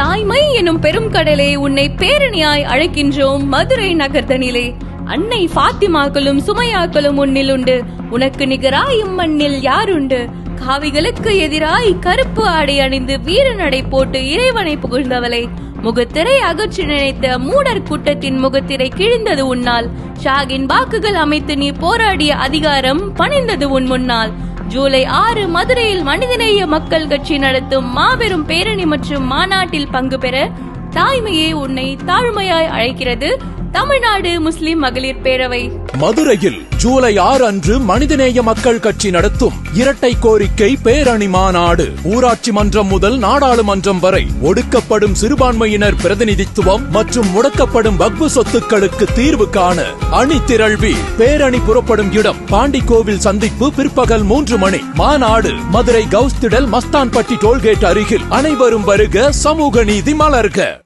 தாய்மை எனும் பெரும் கடலே, உன்னை பேரணியாய் அழைக்கின்றோம் மதுரை நகர்தனிலே. அன்னை பாத்திமாக்களும் சுமையாக்களும் உன்னில் உண்டு, உனக்கு நிகராய் இம்மண்ணில் யாருண்டு? காவிகளுக்கு எதிராய் கருப்பு ஆடை அணிந்து வீர நடை போட்டு இறைவனை புகழ்ந்தவளே, முகத்திரை அகற்றி நினைத்த மூடர் கூட்டத்தின் முகத்திரை கிழிந்தது உன்னால். ஷாகின் வாக்குகள் அமைத்து நீ போராடிய அதிகாரம் பணிந்தது உன் முன்னால். ஜூலை 6 மதுரையில் மனிதநேய மக்கள் கட்சி நடத்தும் மாபெரும் பேரணி மற்றும் மாநாட்டில் பங்கு பெற தாய்மையே உன்னை தாழ்மையாய் அழைக்கிறது தமிழ்நாடு முஸ்லிம் மகளிர் பேரவை. மதுரையில் ஜூலை 6 அன்று மனிதநேய மக்கள் கட்சி நடத்தும் இரட்டை கோரிக்கை பேரணி மாநாடு. ஊராட்சி மன்றம் முதல் நாடாளுமன்றம் வரை ஒடுக்கப்படும் சிறுபான்மையினர் பிரதிநிதித்துவம் மற்றும் முடக்கப்படும் வக்பு சொத்துக்களுக்கு தீர்வு காண அணி திரள்வி. பேரணி புறப்படும் இடம் பாண்டிக்கோவில் சந்திப்பு, பிற்பகல் 3 மணி. மாநாடு மதுரை கவுஸ்திடல் மஸ்தான்பட்டி டோல்கேட் அருகில். அனைவரும் வருக, சமூக நீதி மலர்க.